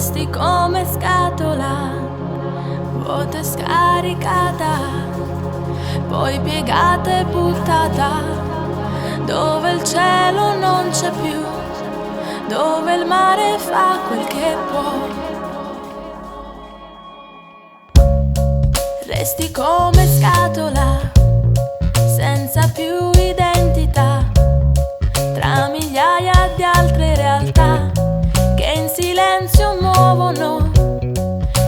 Resti come scatola, vuota e scaricata, poi piegata e buttata, dove il cielo non c'è più, dove il mare fa quel che può. Resti come scatola, senza più identità, tra migliaia di altre realtà che in silenzio muovono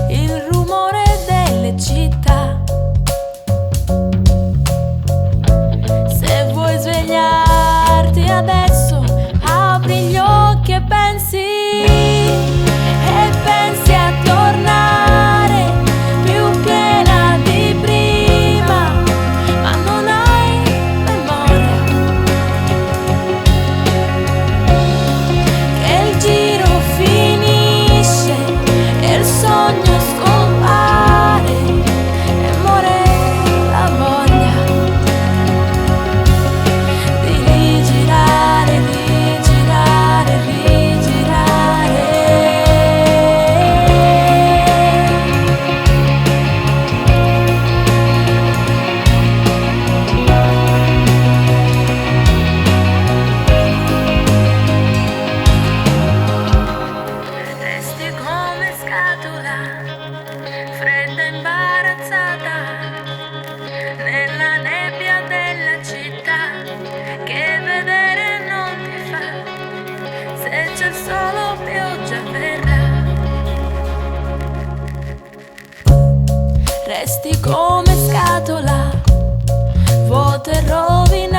il rumore delle città. Se vuoi svegliarti adesso, apri gli occhi e pensi a tornare più piena di prima, ma non hai memoria che il giro finisce e il sogno scompare e muore la voglia di rigirare, rigirare, rigirare. Resti come scatola, fredda e imbarazzata, nella nebbia della città, che vedere non ti fa. Se c'è solo pioggia verrà. Resti come scatola, vuota e rovina.